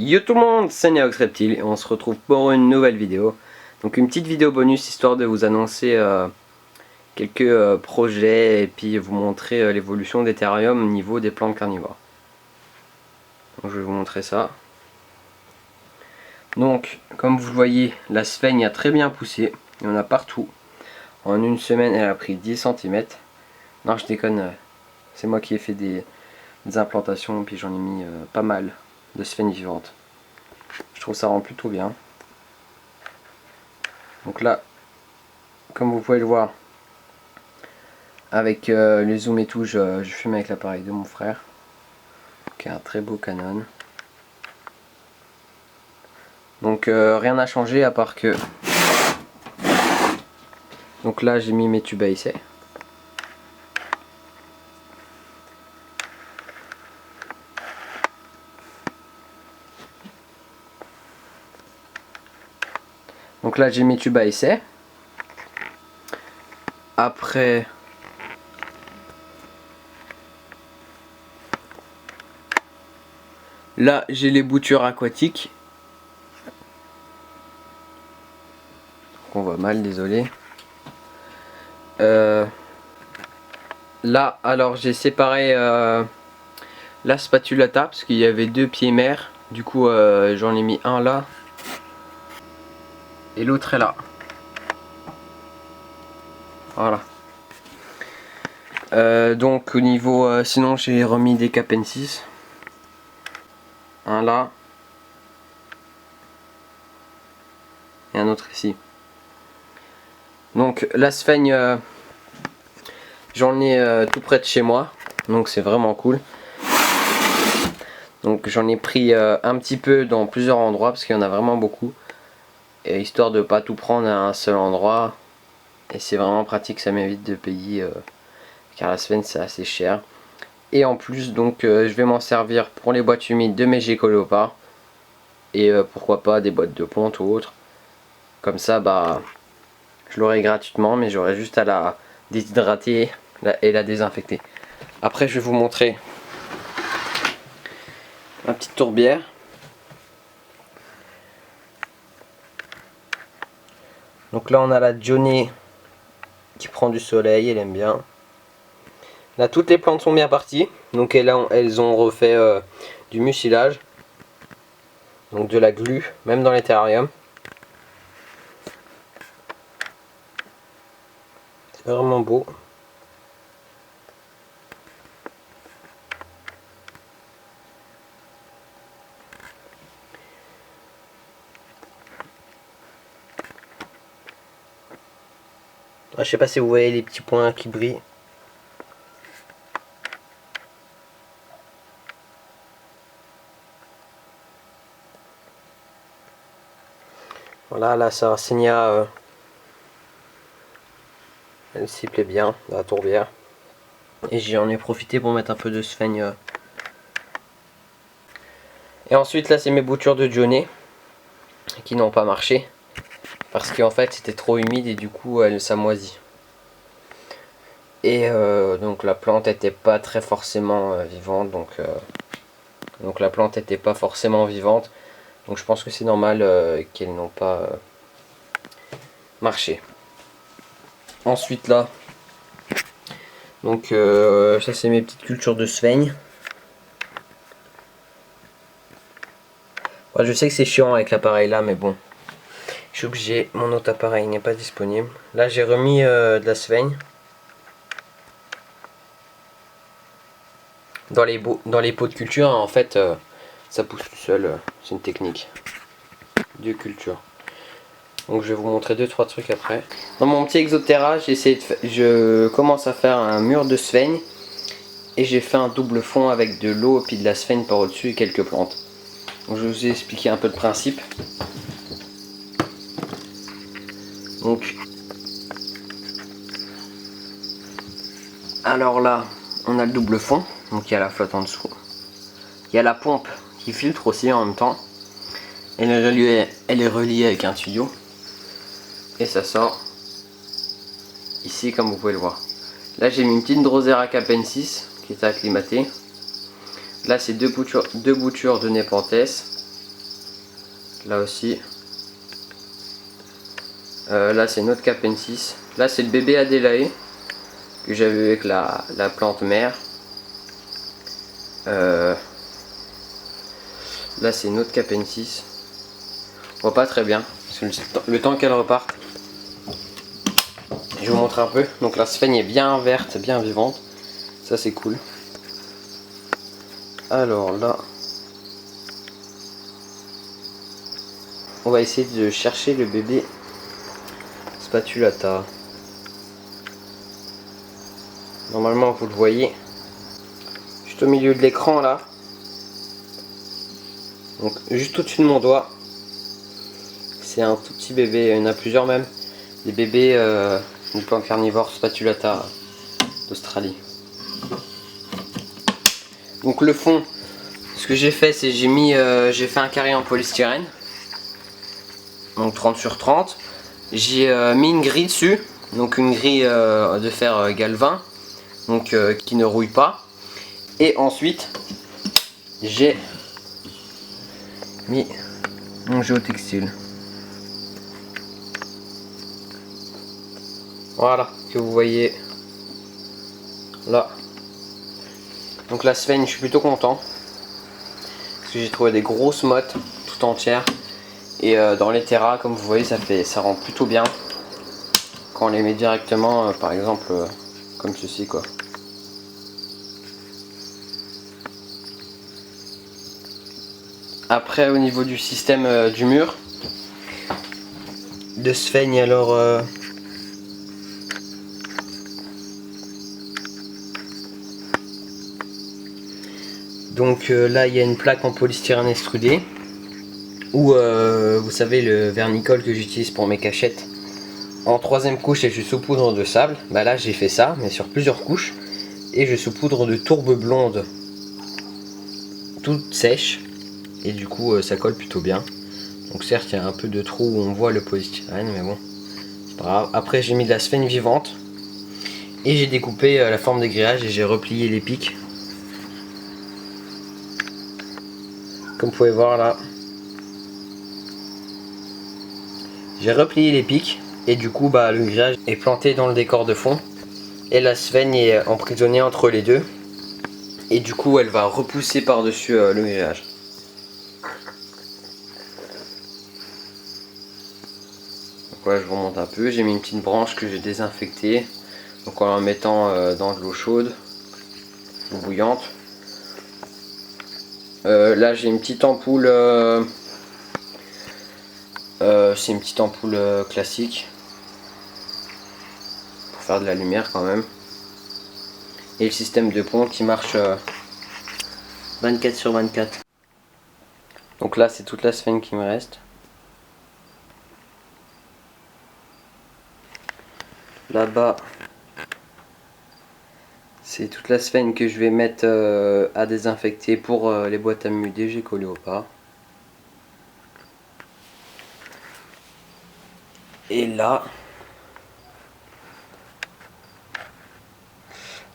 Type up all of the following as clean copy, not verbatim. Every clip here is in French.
Yo tout le monde, c'est Neox Reptile et on se retrouve pour une nouvelle vidéo. Donc une petite vidéo bonus histoire de vous annoncer quelques projets et puis vous montrer l'évolution d'Ethereum au niveau des plantes carnivores. Donc je vais vous montrer ça. Donc comme vous le voyez, la sphaigne a très bien poussé, il y en a partout. En une semaine elle a pris 10 cm. Non je déconne, c'est moi qui ai fait des implantations puis j'en ai mis pas mal de sphaigne vivantes. Je trouve ça rend plutôt bien. Donc là, comme vous pouvez le voir, avec les zooms et tout, je filme avec l'appareil de mon frère, qui a un très beau Canon. Donc rien n'a changé à part que... Donc là j'ai mis mes tubes à essai. Donc là j'ai mis tubes à essai. Après là j'ai les boutures aquatiques. On voit mal, désolé. Là alors j'ai séparé la spatulata parce qu'il y avait deux pieds mères. Du coup j'en ai mis un là. Et l'autre est là. Voilà. Donc au niveau... sinon j'ai remis des Capensis. Un là. Et un autre ici. Donc la sphaigne... j'en ai tout près de chez moi. Donc c'est vraiment cool. Donc j'en ai pris un petit peu dans plusieurs endroits parce qu'il y en a vraiment beaucoup. Et histoire de pas tout prendre à un seul endroit. Et c'est vraiment pratique, ça m'évite de payer car la sphaigne c'est assez cher. Et en plus donc je vais m'en servir pour les boîtes humides de mes Gécoléopards. Et pourquoi pas des boîtes de ponte ou autre. Comme ça bah je l'aurai gratuitement, mais j'aurai juste à la déshydrater et la désinfecter. Après je vais vous montrer ma petite tourbière. Donc là on a la Johnny qui prend du soleil, elle aime bien. Là toutes les plantes sont bien parties, donc elles ont refait du mucilage, donc de la glu, même dans les terrariums. C'est vraiment beau. Je sais pas si vous voyez les petits points qui brillent. Voilà, la Sarracenia, elle s'y plaît bien, dans la tourbière. Et j'en ai profité pour mettre un peu de sphaigne. Et ensuite là c'est mes boutures de Johnny qui n'ont pas marché. Parce qu'en fait c'était trop humide et du coup ça moisit. Et donc la plante était pas très forcément vivante, donc la plante était pas forcément vivante, donc je pense que c'est normal qu'elles n'ont pas marché. Ensuite là, donc ça c'est mes petites cultures de sphaigne. Ouais, je sais que c'est chiant avec l'appareil là, mais bon, je suis obligé, mon autre appareil n'est pas disponible. Là j'ai remis de la sphaigne dans les pots de culture. En fait ça pousse tout seul, c'est une technique de culture. Donc je vais vous montrer 2-3 trucs après. Dans mon petit Exoterra, je commence à faire un mur de sphaigne. Et j'ai fait un double fond avec de l'eau et puis de la sphaigne par au-dessus et quelques plantes. Donc je vais vous expliquer un peu le principe. Donc alors là, on a le double fond. Donc il y a la flotte en dessous. Il y a la pompe qui filtre aussi en même temps. Elle est reliée avec un tuyau. Et ça sort ici comme vous pouvez le voir. Là j'ai mis une petite Drosera Capensis qui est acclimatée. Là c'est deux boutures de Nepenthes. Là aussi. Là c'est notre Capensis. Là c'est le bébé Adélaé que j'avais avec la plante mère. Là c'est notre Capensis. On voit pas très bien parce que le temps qu'elle reparte. Je vais vous montrer un peu. Donc la sphène est bien verte, bien vivante. Ça c'est cool. Alors là, on va essayer de chercher le bébé Spatulata. Normalement vous le voyez juste au milieu de l'écran là. Donc juste au-dessus de mon doigt. C'est un tout petit bébé, il y en a plusieurs même. Des bébés du plan carnivore Spatulata d'Australie. Donc le fond, ce que j'ai fait c'est j'ai fait un carré en polystyrène. Donc 30 sur 30. J'ai mis une grille dessus. Donc une grille de fer galvin. Donc qui ne rouille pas. Et ensuite j'ai mis mon géotextile. Voilà, que vous voyez là. Donc la sphène, je suis plutôt content. Parce que j'ai trouvé des grosses mottes tout entières. Et dans les terras, comme vous voyez, ça rend plutôt bien. Quand on les met directement, par exemple, comme ceci quoi. Après au niveau du système du mur de sphène, alors donc là il y a une plaque en polystyrène extrudé ou vous savez le vernicole que j'utilise pour mes cachettes en troisième couche et je saupoudre de sable. Bah là j'ai fait ça mais sur plusieurs couches et je saupoudre de tourbe blonde toute sèche et du coup ça colle plutôt bien. Donc certes il y a un peu de trou où on voit le polystyrène mais bon c'est pas grave. Après j'ai mis de la sphène vivante et j'ai découpé la forme des grillages et j'ai replié les pics. Comme vous pouvez voir là, j'ai replié les pics et du coup bah, le grillage est planté dans le décor de fond et la sphène est emprisonnée entre les deux et du coup elle va repousser par dessus le grillage. Donc voilà, je vous remonte un peu, j'ai mis une petite branche que j'ai désinfectée donc en la mettant dans de l'eau chaude ou bouillante. Là j'ai une petite ampoule c'est une petite ampoule classique pour faire de la lumière quand même. Et le système de pompe qui marche 24 sur 24. Donc là c'est toute la sphène qui me reste. Là-bas c'est toute la sphène que je vais mettre à désinfecter pour les boîtes à MUD, j'ai collé au pas. Et là,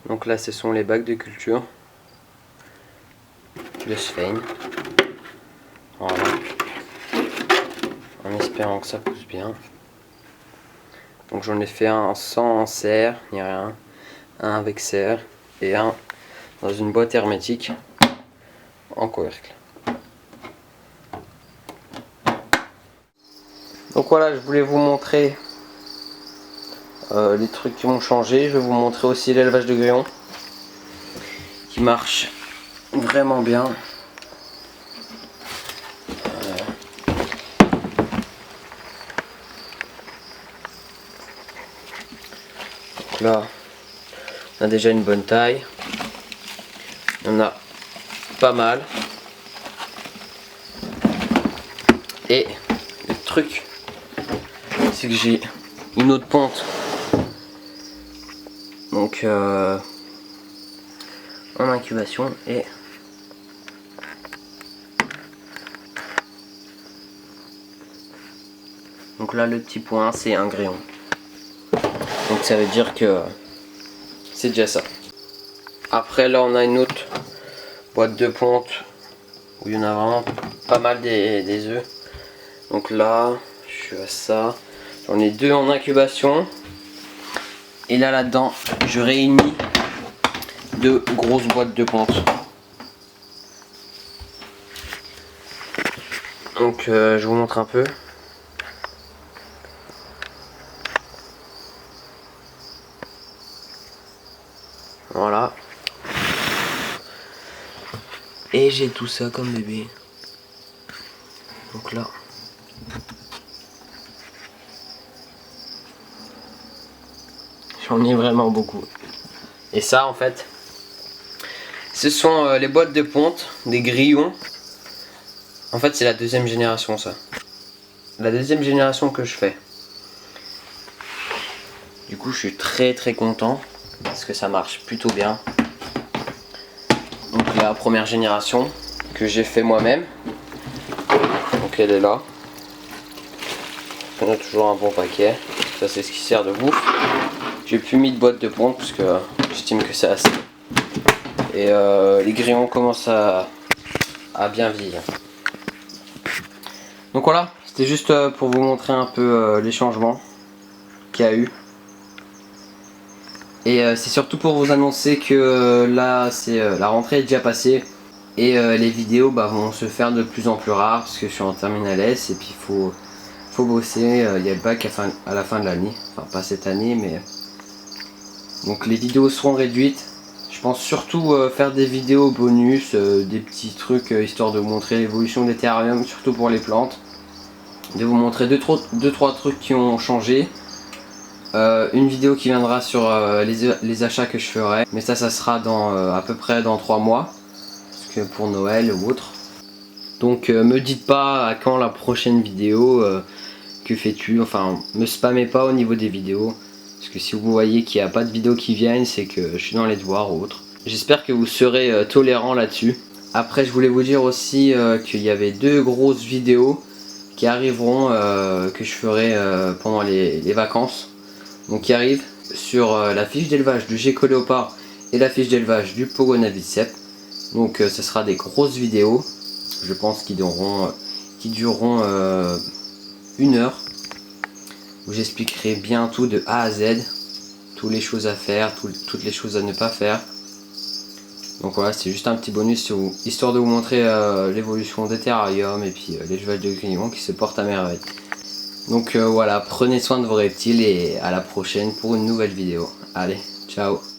donc là ce sont les bacs de culture de sphène. Voilà. En espérant que ça pousse bien. Donc j'en ai fait un sans serre, ni rien. Un avec serre et un dans une boîte hermétique en couvercle. Donc voilà, je voulais vous montrer les trucs qui vont changer. Je vais vous montrer aussi l'élevage de grillons qui marche vraiment bien. Donc là, on a déjà une bonne taille. On a pas mal. Et le truc, c'est que j'ai une autre ponte. Donc en incubation et donc là le petit point c'est un grillon. Donc ça veut dire que c'est déjà ça. Après là on a une autre boîte de ponte où il y en a vraiment pas mal des œufs. Donc là, je suis à ça. J'en ai 2 en incubation. Et là, là-dedans, je réunis 2 grosses boîtes de ponte. Donc je vous montre un peu. Voilà. Et j'ai tout ça comme bébé. Donc là. J'en ai vraiment beaucoup. Et ça en fait, ce sont les boîtes de ponte, des grillons. En fait c'est la 2e génération ça. La 2e génération que je fais. Du coup je suis très content parce que ça marche plutôt bien. Donc la 1re génération que j'ai fait moi-même. Donc elle est là. On a toujours un bon paquet. Ça c'est ce qui sert de bouffe. J'ai plus mis de boîte de ponte parce que j'estime que c'est assez. Et les grillons commencent à bien vieillir. Donc voilà, c'était juste pour vous montrer un peu les changements qu'il y a eu. Et c'est surtout pour vous annoncer que là, la rentrée est déjà passée. Et les vidéos vont se faire de plus en plus rares parce que je suis en terminale S et puis il faut bosser. Il y a le bac à la fin de l'année. Enfin pas cette année mais... Donc les vidéos seront réduites. Je pense surtout faire des vidéos bonus, des petits trucs histoire de vous montrer l'évolution des terrariums, surtout pour les plantes. De vous montrer 2-3 trucs qui ont changé. Une vidéo qui viendra sur les achats que je ferai. Mais ça sera à peu près dans 3 mois. Parce que pour Noël ou autre. Donc me dites pas à quand la prochaine vidéo. Que fais-tu? Enfin, me spammez pas au niveau des vidéos. Parce que si vous voyez qu'il n'y a pas de vidéos qui viennent, c'est que je suis dans les devoirs ou autre. J'espère que vous serez tolérants là-dessus. Après, je voulais vous dire aussi qu'il y avait 2 grosses vidéos qui arriveront, que je ferai pendant les vacances. Donc qui arrivent sur la fiche d'élevage du gecko léopard et la fiche d'élevage du pogo naviceps. Donc ce sera des grosses vidéos. Je pense qui dureront 1 heure. Où j'expliquerai bien tout de A à Z, toutes les choses à faire, toutes les choses à ne pas faire. Donc voilà, c'est juste un petit bonus histoire de vous montrer l'évolution des terrariums et puis les cheval de grillon qui se portent à merveille. Donc voilà, prenez soin de vos reptiles et à la prochaine pour une nouvelle vidéo. Allez, ciao!